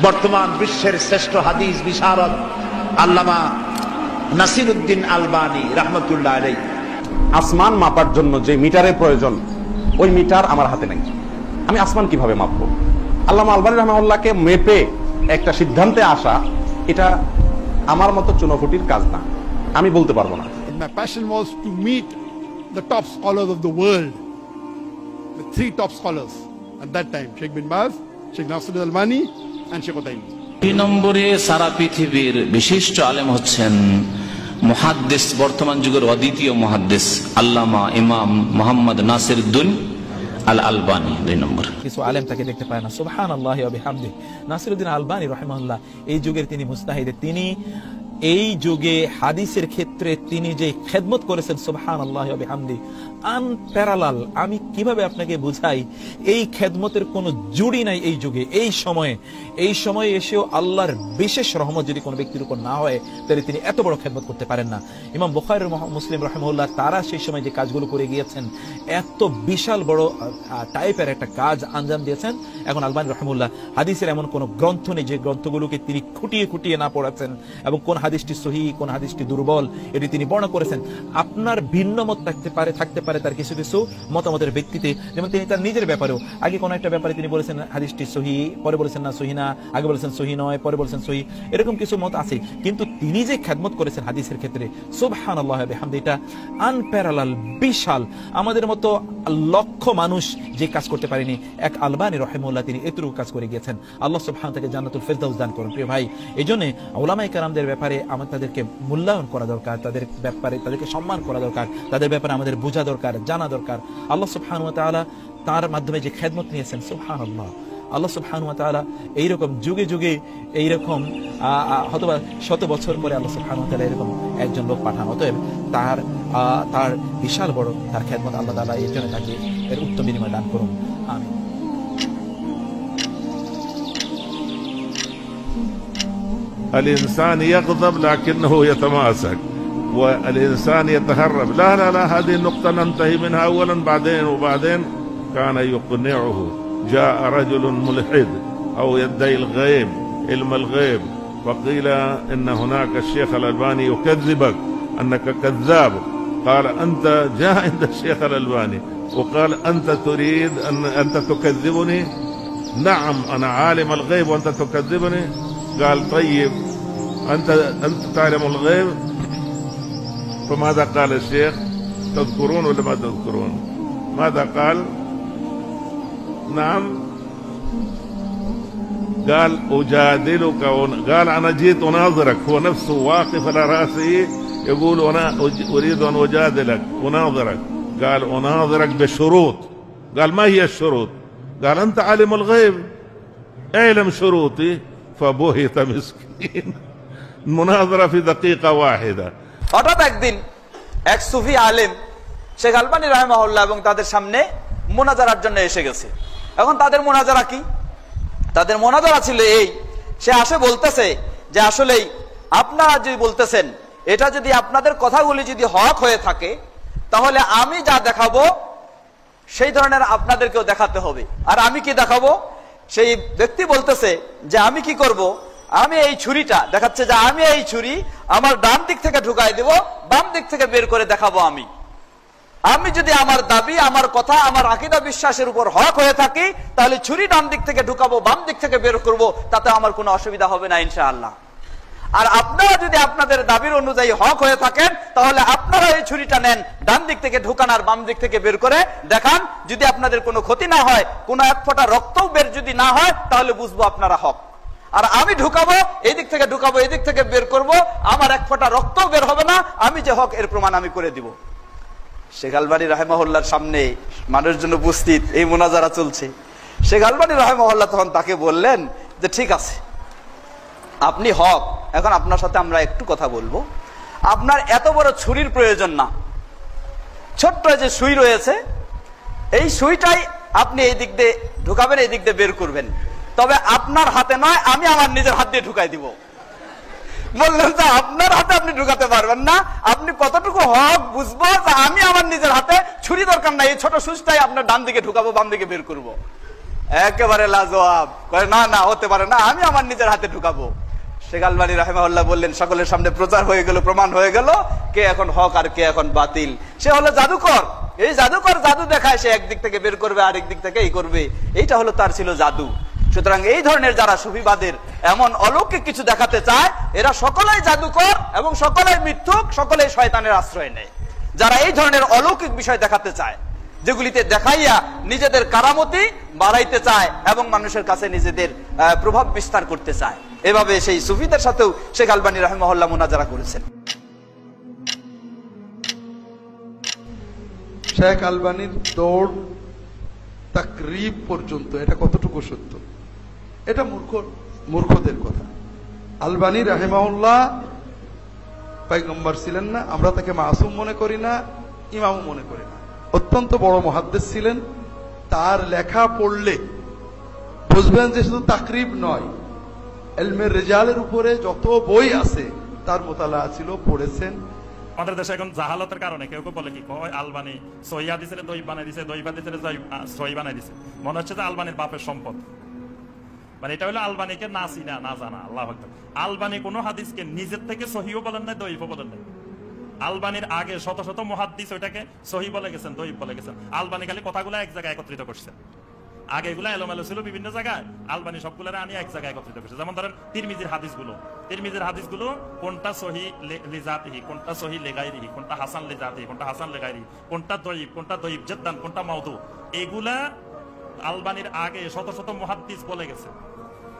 বর্তমান বিশ্বের শ্রেষ্ঠ হাদিস বিশারদ আল্লামা নাসিরউদ্দিন আলবানী রাহমাতুল্লাহ আলাইহি আসমান মাপার জন্য যে মিটারের প্রয়োজন, ওই মিটার আমার হাতে নাই। আমি আসমান কিভাবে মাপবো? আল্লামা আলবানী রাহমাহুল্লাহকে মেপে একটা সিদ্ধান্তে আসা, এটা আমার মতো চুনোপুটির কাজ না, আমি বলতে পারবো না। My passion was to meet the top scholars of the world, the three top scholars at that time, Sheikh bin Baz, Sheikh Nasruddin Albani and Sheikh Uthaymeen. 2 নম্বরে সারা পৃথিবীর বিশিষ্ট আলেম হচ্ছেন মুহাদ্দিস, বর্তমান যুগের অদ্বিতীয় মুহাদ্দিস আল্লামা ইমাম মুহাম্মদ নাসিরউদ্দিন আল আলবানী। 2 নম্বর কিছু আলেম তাকে দেখতে পায় না। সুবহানাল্লাহি ওয়া বিহামদিহি। নাসিরউদ্দিন আলবানী রাহিমাহুল্লাহ এই যুগের তিনি মুজতাহিদ, তিনি এই যুগে হাদিসের ক্ষেত্রে তিনি যে খেদমত করেছেন সুবহানাল্লাহি ওয়া বিহামদিহি আনপ্যারালাল। আমি কিভাবে আপনাকে বুঝাই, এই খেদমতের কোনো জুড়ি নাই এই যুগে, এই সময়ে এসেও আল্লাহর বিশেষ রহমত যদি কোনো ব্যক্তির উপর না হয় তাহলে তিনি এত বড় খেদমত করতে পারেন না। ইমাম বুখারী মুসলিম রাহিমাহুল্লাহ তারা সেই সময় যে কাজগুলো করে গিয়েছেন, এত বিশাল বড় টাইপের একটা কাজ আঞ্জাম দিয়েছেন। এখন আলবানী রাহিমাহুল্লাহ হাদিসের এমন কোন গ্রন্থ নেই যে গ্রন্থগুলোকে তিনি খুঁটিয়ে খুঁটিয়ে না পড়াচ্ছেন এবং কোন হাদিসটি সহিহ কোন হাদিসটি দুর্বল এটি তিনি বর্ণনা করেছেন। আপনার ভিন্ন মত থাকতে পারে তার কিছু কিছু মতামতের ভিত্তিতে, যেমন তিনি তার নিজের ব্যাপারেও আগে কোন একটা ব্যাপারে তিনি বলেছেন হাদিসটি সহিহ, পরে বলেছেন না সহিহ না, আগে বলেছেন সহিহ নয়, পরে বলেছেন সহিহ, এরকম কিছু মত আছে। কিন্তু তিনি যে খেদমত করেছেন হাদিসের ক্ষেত্রে সুবহানাল্লাহি ওয়া বিহামদিহি, এটা আনপ্যারালাল, বিশাল। আমাদের মতো লক্ষ মানুষ যে কাজ করতে পারেনি, এক আলবানী রাহিমাহুল্লাহ তিনি এতটুকু কাজ করে গিয়েছেন। আল্লাহ সুবহানাহু ওয়া তাআলা জান্নাতুল ফেরদাউস দান করুন। প্রিয় ভাই, এইজন্য উলামায়ে কেরামদের ব্যাপারে আমাদের তাদেরকে মূল্যায়ন করা দরকার, তাদের ব্যাপারে তাদেরকে সম্মান করা দরকার, তাদের ব্যাপারে আমাদের বোঝা দরকার, জানা দরকার। আল্লাহ সুবহানাহু ওয়া তাআলা তার মাধ্যমে যে খেদমত নিয়েছেন, সুবহানাল্লাহ, আল্লাহ সুবহানাহু ওয়া তাআলা এইরকম যুগে যুগে এইরকম হয়তোবা 100 বছর পরে আল্লাহ সুবহানাহু ওয়া তাআলা এরকম একজন লোক পাঠান। অতএব তার বিশাল বড় তার খেদমত, আল্লাহ তাআলা এর জন্য তাকে এর উত্তম বিনিময় দান করুন। আমিন। الإنسان يغضب لكنه يتماسك، والإنسان يتهرب. لا لا لا، هذه النقطة ننتهي منها أولا، وبعدين كان يقنعه. جاء رجل ملحد أو يدعي الغيب، علم الغيب، وقيل إن هناك الشيخ الألباني يكذبك أنك كذاب. قال أنت جاء عند الشيخ الألباني وقال أنت تريد أنت تكذبني؟ نعم أنا عالم الغيب وأنت تكذبني. قال طيب أنت تعلم الغيب؟ فماذا قال الشيخ؟ تذكرون ولا ما تذكرون؟ ماذا قال؟ نعم قال أجادلك، قال أنا جيت أناظرك. هو نفسه واقف على رأسه يقول أنا أريد أن أجادلك أناظرك. قال أناظرك بشروط. قال ما هي الشروط؟ قال أنت عالم الغيب، اعلم شروطي. فبهت مسكين. المناظرة في دقيقة واحدة. হঠাৎ একদিন এক সুফি আলেম শেখ আলবানী রাহিমাহুল্লাহ এবং তাদের সামনে মুনাজারার জন্য এসে গেছে। এখন তাদের মুনাজারা কি? তাদের মুনাজারা ছিল এই, সে আসে বলতেছে যে আসলেই আপনারা যদি বলতেছেন এটা যদি আপনাদের কথাগুলি যদি হক হয়ে থাকে তাহলে আমি যা দেখাবো সেই ধরনের আপনাদেরকেও দেখাতে হবে। আর আমি কি দেখাবো? সেই ব্যক্তি বলতেছে যে আমি কি করব, আমি এই ছুরিটা দেখাচ্ছে যে আমি এই ছুরি আমার ডান দিক থেকে ঢুকাই দেব, বাম দিক থেকে বের করে দেখাবো। আমি যদি আমার দাবি, আমার কথা, আমার আকীদা বিশ্বাসের উপর হক হয়ে থাকি তাহলে ছুরি ডান দিক থেকে ঢুকাবো, বাম দিক থেকে বের করব, তাতে আমার কোনো অসুবিধা হবে না ইনশাআল্লাহ। আর আপনারা যদি আপনাদের দাবির অনুযায়ী হক হয়ে থাকেন তাহলে আপনারা এই ছুরিটা নেন, ডান দিক থেকে ঢুকান আর বাম দিক থেকে বের করে দেখান। যদি আপনাদের কোনো ক্ষতি না হয়, কোনো এক ফোঁটা রক্তও বের যদি না হয়, তাহলে বুঝবো আপনারা হক। আর আমি ঢুকাবো, এই দিক থেকে ঢুকাবো, এই দিক থেকে বের করব, আমার এক ফোঁটা রক্তও বের হবে না, আমি যে হক এর প্রমাণ আমি করে দিব। শেখ আলবানী রাহিমাহুল্লাহর সামনে মানুষজন উপস্থিত, এই মুনাজারা চলছে। শেখ আলবানী রাহিমাহুল্লাহ তখন তাকে বললেন যে ঠিক আছে, আপনি হক, এখন আপনার সাথে আমরা একটু কথা বলবো। আপনার এত বড় ছুরির প্রয়োজন না, ছোট্ট যে সুই রয়েছে এই সুইটাই আপনি এই দিক দিয়ে ঢুকাবেন, এই দিক দিয়ে বের করবেন, তবে আপনার হাতে নয়, আমি আমার নিজের হাত দিয়ে ঢুকাই দিব। বললেন যে আপনার হাতে আপনি ঢুকাতে পারবেন না, আপনি কতটুকু হক বুঝবো যে আমি আমার নিজের হাতে, ছুরি দরকার নাই, এই ছোট সুইটাই আপনার ডান দিকে ঢুকাবো, বাম দিকে বের করবো। একেবারে লাজবাব, কয় না না হতে পারে না, আমি আমার নিজের হাতে ঢুকাবো। শেখ আলবানী রাহিমাহুল্লাহ বললেন, সকলের সামনে প্রচার হয়ে গেল, প্রমাণ হয়ে গেল কে এখন হক আর কে এখন বাতিল। সে হলো জাদুকর, এই জাদুকর জাদু দেখায়, সে একদিক থেকে বের করবে আরেক দিক থেকে এই করবে, এইটা হলো তার ছিল জাদু। সুতরাং এই ধরনের যারা সুফিবাদের এমন অলৌকিক কিছু দেখাতে চায়, এরা সকলেই জাদুকর এবং সকলেই মিথ্যুক, সকলেই শয়তানের আশ্রয় নেয়। যারা এই ধরনের অলৌকিক বিষয় দেখাতে চায়, যেগুলিতে দেখাইয়া নিজেদের কারামতি বাড়াইতে চায় এবং মানুষের কাছে নিজেদের প্রভাব বিস্তার করতে চায়, এভাবে সেই সুফিদের সাথেও শেখ আলবানী রাহিমাহুল্লাহ মুনাজারা করেছেন। শেখ আলবানীর দৌড় তাকরিব পর্যন্ত, এটা কতটুকু সত্য? এটা মূর্খদের কথা। আলবানী রাহিমাহুল্লাহ পয়গম্বর ছিলেন না, আমরা তাকে মাসুম মনে করি না, ইমামও মনে করি না। অত্যন্ত বড় মুহাদ্দিস ছিলেন। তার লেখা পড়লে বুঝবেন যে শুধু তাকরিব নয়, ইলমে রিজালের উপরে যত বই আছে তার মোতালা ছিল, পড়েছেন। আমাদের দেশে এখন জাহালতের কারণে কেউ কেউ বলে কি আলবানী সহি হাদিসের দই বানাই দিছে, দই হাদিসের সহি বানাই দিছে, মনে হচ্ছে যে আলবানীর বাপের সম্পদ। মানে এটা হলো আলবানীকে না চিনা না জানা। আল্লাহু আকবার। আলবানী কোন হাদিসকে নিজের থেকে সহিও বলেন না, দইফও বলেন না। আলবানীর আগে শত শত মুহাদ্দিস ওইটাকে সহি বলে গেছেন, দইফ বলে গেছেন। আলবানী খালি কথাগুলো এক জায়গায় একত্রিত করছেন। আগে এগুলো এলোমেলো ছিল বিভিন্ন জায়গায়, আলবানী সবগুলো আনি এক জায়গায় একত্রিত করছে। যেমন ধরেন তিরমিজির হাদিসগুলো কোনটা সহি লিজাতিহি, কোনটা সহি লিগাইরিহি, কোনটা হাসান লিজাতিহি, কোনটা হাসান লিগাইরিহি, কোনটা দইফ, কোনটা দইফ জিদ্দান, কোনটা মাউদু, এগুলা আলবানীর আগে শত শত মুহাদ্দিস বলে গেছে,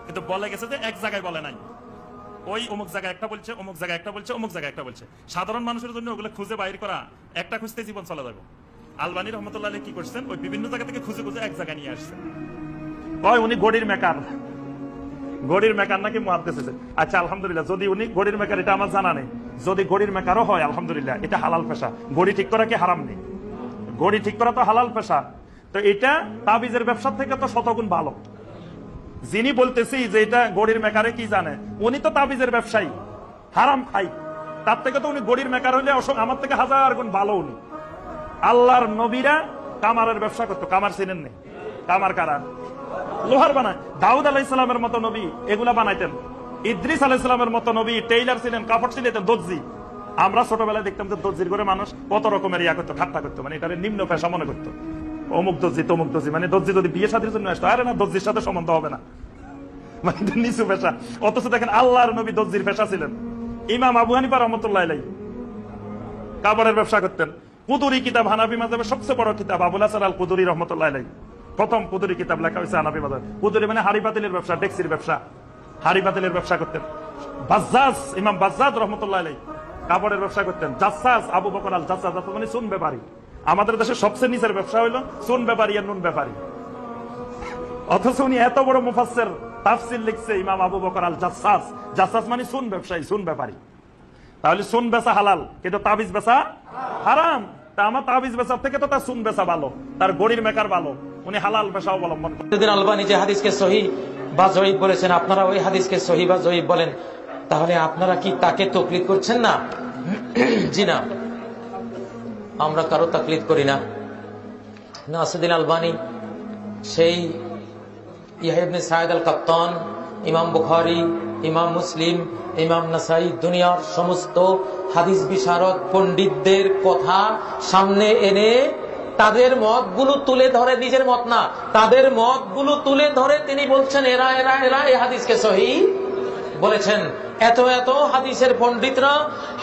কিন্তু বলে গেছে যে এক জায়গায় বলে নাই। ওই অমুক জায়গায় একটা বলছে, অমুক জায়গায় একটা বলছে, অমুক জায়গায় একটা বলছে। সাধারণ মানুষের জন্য ওগুলো খুঁজে বাইর করা, একটা খুঁজতে জীবন চলে যাবে। আলবানী রহমতুল্লাহ আলাইহি কি করছেন, ওই বিভিন্ন জায়গা থেকে খুঁজে খুঁজে এক জায়গায় নিয়ে আসছেন। কয় উনি গড়ির মেকার, গড়ির মেকার নাকি মুহাদ্দিস আছে। আচ্ছা আলহামদুলিল্লাহ, যদি উনি গড়ির মেকার এটা আমার জানা নেই, যদি গড়ির মেকারও হয় আলহামদুলিল্লাহ, এটা হালাল পেশা। গড়ি ঠিক করা কি হারাম নেই? গড়ি ঠিক করা তো হালাল পেশা। তো এটা তাবিজের ব্যবসার থেকে তো শতগুণ ভালো। যিনি বলতেছি যে এটা গড়ির মেকারে কি জানে, উনি তো তাবিজের ব্যবসায়ী, হারাম খাই। তার থেকে তো উনি গড়ির মেকার হলে আমার থেকে হাজার গুণ ভালো। উনি আল্লাহর নবীরা কামারের ব্যবসা করতো। কামার চিনেন নেই? কামার কারা? লোহার বানায়। দাউদ আলাইহিস সালামের মতো নবী এগুলা বানাইতেন। ইদ্রিস আলাইহিস সালামের মতো নবী টেইলার ছিলেন, কাপড় ছিলেন, দর্জি। আমরা ছোটবেলায় দেখতাম যে দর্জির ঘরে মানুষ কত রকমের ইয়া করতো, ঠাট্টা করতো, মানে এটা নিম্ন পেশা মনে করতো। অমুক দর্জি তমুক দর্জি, মানে দর্জি যদি বিয়ে শাদীর জন্য আসতো, আরে না দর্জির সাথে সম্বন্ধ হবে না, মানে নিচু পেশা। অথচ দেখেন আল্লাহর নবী দর্জির পেশা ছিলেন। ইমাম আবু হানিফা রাহমাতুল্লাহ আলাইহি কাপড়ের ব্যবসা করতেন। কুদুরি কিতাব হানাফি মাযহাবের সবচেয়ে বড় কিতাব, আবুল হাসান আল কুদুরি রাহমাতুল্লাহ আলাইহি প্রথম কুদুরি কিতাব লেখা হয়েছে হানাফি মাযহাব। কুদুরি মানে হাড়ি পাতিলের ব্যবসা, ডেক্সির ব্যবসা, হাড়ি পাতিলের ব্যবসা করতেন। বাজ্জাজ, ইমাম বাজ্জাজ রাহমাতুল্লাহ আলাইহি কাপড়ের ব্যবসা করতেন। জাসাস, আবু বকর আল জাসাস মানে সুন ব্যাপারী। আমাদের দেশে সবচেয়ে নিচের ব্যবসা হইল সুন ব্যাপারী আর নুন ব্যাপারী। অথচ উনি এত বড় মুফাসসির, তাফসীর লিখছে ইমাম আবু বকর আল জাসাস। জাসাস মানে সুন ব্যবসায়ী, সুন ব্যাপারী। তাহলে সুন বেচা হালাল, কিন্তু তাবিজ বেচা হারাম। তা আমার তাবিজ বেচার থেকে তো তার সুন বেচা ভালো, তার গড়ির মেকার ভালো। উনি হালাল পেশা অবলম্বন করেন। আলবানী যে হাদিসকে সহি বা জয়ীফ বলেছেন, আপনারা ওই হাদিসকে সহি বা জয়ীফ বলেন, তাহলে আপনারা কি তাকে তাকলিদ করছেন না? জি না, আমরা কারো তাকলিদ করি না। নাসিরুদ্দিন আলবানী সেই ইয়াহয়া ইবনে সাঈদ আল কাত্তান, ইমাম বুখারী, ইমাম মুসলিম, ইমাম নাসাই, দুনিয়ার সমস্ত হাদিস বিশারদ পণ্ডিতদের কথা সামনে এনে তাদের মতগুলো তুলে ধরে, নিজের মত না, তাদের মতগুলো তুলে ধরে তিনি বলছেন এরা এরা এরা এই হাদিসকে সহিহ বলেছেন। এত এত হাদিসের পণ্ডিতরা,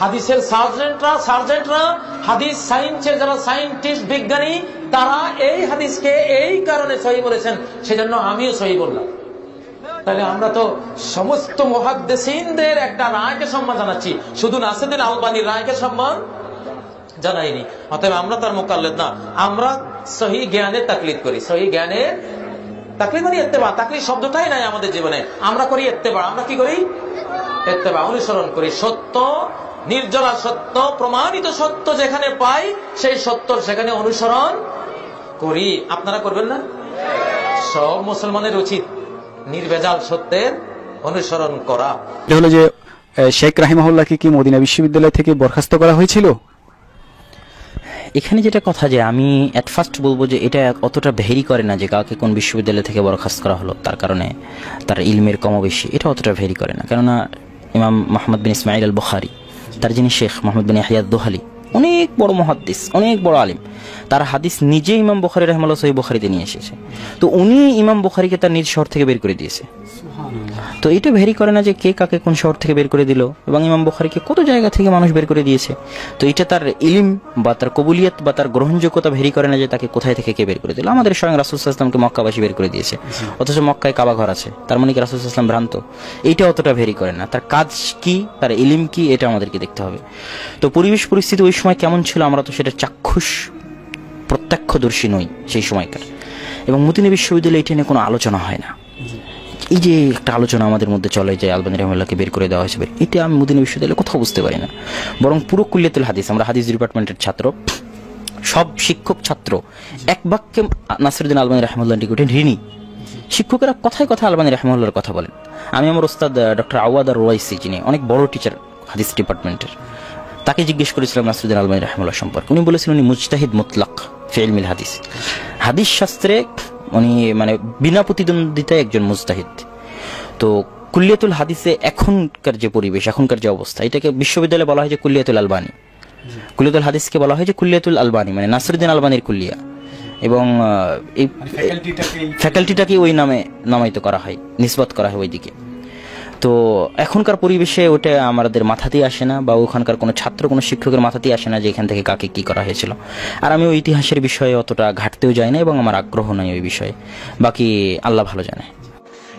হাদিসের সার্জেন্টরা, হাদিস সায়েন্সের যারা সায়েন্টিস্ট, বিজ্ঞানী, তারা এই হাদিসকে এই কারণে সহিহ বলেছেন, সেজন্য আমিও সহিহ বললাম। তাহলে আমরা তো সমস্ত মুহাদ্দিসিনদের একটা রায়কে সম্মান জানাচ্ছি, শুধু নাসিরুদ্দিন আলবানীর রায়কে সম্মান জানাইনি। অতএব আমরা তার মুকাল্লিদ না, আমরা সহিহ জ্ঞানের তাকলিদ করি। সহিহ জ্ঞানের তাকলিদ মানে ইত্তেবা। তাকলিদ শব্দটাই নাই আমাদের জীবনে, আমরা করি ইত্তেবা। আমরা কি করি? ইত্তেবা, অনুসরণ করি। সত্য, নির্জলা সত্য, প্রমাণিত সত্য যেখানে পাই, সেই সত্য সেখানে অনুসরণ করি। আপনারা করবেন না? সব মুসলমানের উচিত নির্ভেজাল সত্যের অনুসরণ করা। এটা হলো যে শেখ রাহিমাহুল্লাহকে কি মদিনা বিশ্ববিদ্যালয় থেকে বরখাস্ত করা হয়েছিল? এখানে যেটা কথা যে আমি অ্যাট ফার্স্ট বলবো যে এটা অতটা ভেরি করে না যে কাউকে কোন বিশ্ববিদ্যালয় থেকে বরখাস্ত করা হলো তার কারণে তার ইলমের কম বেশি, এটা অতটা ভেরি করে না। কেননা ইমাম মোহাম্মদ বিন ইসমাইল আল বুখারী, তার যিনি শেখ মোহাম্মদ বিন ইয়াহইয়া আদ-দুহালি, অনেক বড় মুহাদ্দিস, অনেক বড় আলিম, তার হাদিস নিজে ইমাম বুখারী রাহিমাহুল্লাহ সহিহ বুখারীতে নিয়ে এসেছে। তো উনি ইমাম বুখারীকে তার নিজ শহর থেকে বের করে দিয়েছে। তো এটা ভেরি করে না যে কে কাকে কোন শহর থেকে বের করে দিল, এবং ইমাম বুখারীকে কত জায়গা থেকে মানুষ বের করে দিয়েছে। তো এটা তার ইলম বা তার কবুলিয়ত বা তার গ্রহণযোগ্যতা ভেরি করে না যে তাকে কোথায় থেকে কে বের করে দিল। আমাদের স্বয়ং রাসূল সাল্লাল্লাহু আলাইহি ওয়াসাল্লামকে মক্কাবাসী বের করে দিয়েছে, অথচ মক্কায় কাবা ঘর আছে, তার মানে কি রাসূল সাল্লাল্লাহু আলাইহি ওয়াসাল্লাম ভ্রান্ত? এইটা অতটা ভেরি করে না। তার কাজ কি, তার ইলম কি, এটা আমাদেরকে দেখতে হবে। তো পরিবেশ পরিস্থিতি ওই সময় কেমন ছিল আমরা তো সেটা চাক্ষুষ প্রত্যক্ষদর্শী নই সেই সময়কার, এবং মদিনা বিশ্ববিদ্যালয়ে এটা নিয়ে কোনো আলোচনা হয় না। এই যে একটা আলোচনা আমাদের মধ্যে চলে যে আলবানী রাহিমাহুল্লাহকে বের করে দেওয়া হয়েছে, এটা আমি মদিনা বিশ্ববিদ্যালয়ে কোথাও বুঝতে পারি না। বরং পুরো কুল্লিয়াতুল হাদিস, আমরা হাদিস ডিপার্টমেন্টের ছাত্র, সব শিক্ষক ছাত্র এক বাক্যে নাসিরউদ্দিন আলবানী রাহিমাহুল্লাহ নিকটে ঋণী। শিক্ষকেরা কথায় কথায় আলবানী রাহিমাহুল্লাহর কথা বলেন। আমি আমার ওস্তাদ ডক্টর আওয়াদ আর রুয়াইসি, যিনি অনেক বড় টিচার হাদিস ডিপার্টমেন্টের, তাকে জিজ্ঞেস করেছিলাম নাসিরউদ্দিন আলবানী রাহিমাহুল্লাহ সম্পর্কে। উনি বলেছিলেন উনি মুজতাহিদ মুতলাক ফি ইলমিল হাদিস, হাদিস শাস্ত্রে উনি মানে বিনা প্রতিদ্বন্দ্বিতায় একজন মুজতাহিদ। তো কুল্লিয়াতুল হাদিসে এখনকার যে পরিবেশ, এখনকার যে অবস্থা, এটাকে বিশ্ববিদ্যালয়ে বলা হয় যে কুল্লিয়াতুল আলবানী। কুল্লিয়াতুল হাদিসকে বলা হয় যে কুল্লিয়াতুল আলবানী, মানে নাসিরউদ্দিন আলবানীর কুল্লিয়া, এবং এই ফ্যাকাল্টিটাকে ওই নামে নামায়িত করা হয়, নিসবত করা হয় ওইদিকে। তো এখনকার পরিবেশে ওটা আমাদের মাথাতেই আসে না, বা ওখানকার কোনো ছাত্র কোনো শিক্ষকের মাথাতেই আসে না যে এখান থেকে কাকে কি করা হয়েছিল। আর আমি ওই ইতিহাসের বিষয়ে অতটা ঘাটতেও যাই না, এবং আমার আগ্রহ নাই ওই বিষয়ে, বাকি আল্লাহ ভালো জানে।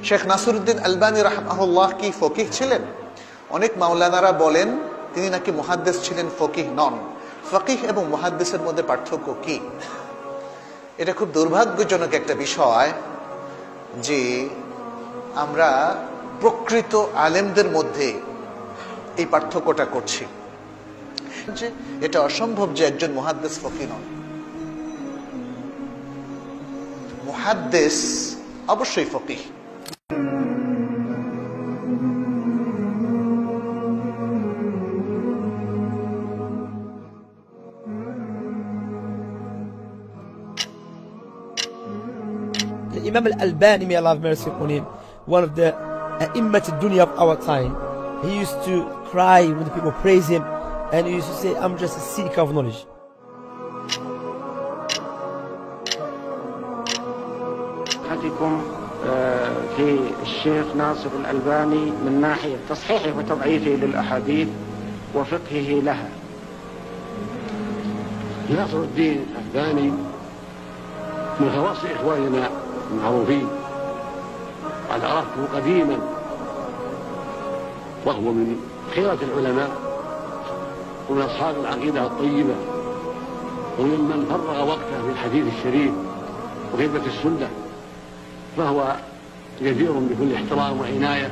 শেখ নাসিরউদ্দিন আলবানী রাহিমাহুল্লাহ কি ফকিহ ছিলেন? অনেক মাওলানারা বলেন তিনি নাকি মুহাদ্দিস ছিলেন, ফকিহ নন। ফকিহ এবং মুহাদ্দিসের মধ্যে পার্থক্য কি? এটা খুব দুর্ভাগ্যজনক একটা বিষয় যে আমরা প্রকৃত আলেমদের মধ্যে এই পার্থক্যটা করছি, যে এটা অসম্ভব যে একজন মুহাদ্দিস ফকিহ নন। মুহাদ্দিস অবশ্যই ফকিহ। Imam al-Albani, may Allah have mercy upon him, one of the A'immat al-Dunya of our time, he used to cry when the people praise him, and he used to say, I'm just a seeker of knowledge. في الشيخ ناصر الألباني من ناحية تصحيحه وتضعيفه للأحاديث وفقهه لها. ناصر الدين الألباني من خواص إخواننا المعروفين، قد عرفته قديما وهو من خيرة العلماء ومن أصحاب العقيدة الطيبة، وممن فرغ وقته في الحديث الشريف وخدمة السنة، فهو جدير بكل احترام وعناية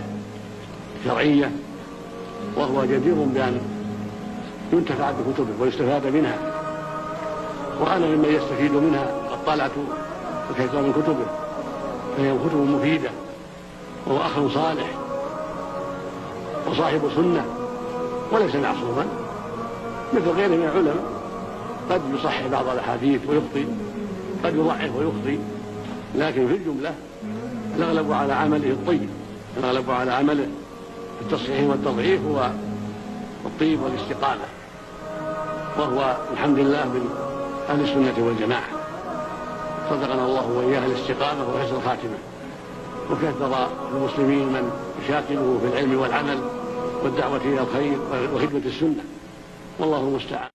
شرعية، وهو جدير بأن ينتفع بكتبه ويستفاد منها، وأنا ممن يستفيد منها. قد طلعت كثيرا من كتبه، فهي كتب مفيدة، وهو أخ صالح وصاحب سنة وليس معصوما مثل غيره من العلماء، قد يصحح بعض الأحاديث ويخطئ، قد يضعف ويخطئ، لكن في الجملة الأغلب على عمله الطيب، الأغلب على عمله التصحيح والتضعيف هو الطيب والاستقامة، وهو الحمد لله من أهل السنة والجماعة. صدقنا الله وإياه الاستقامة وحسن الخاتمة، وكثر المسلمين من يشاكله في العلم والعمل والدعوة إلى الخير وخدمة السنة، والله المستعان.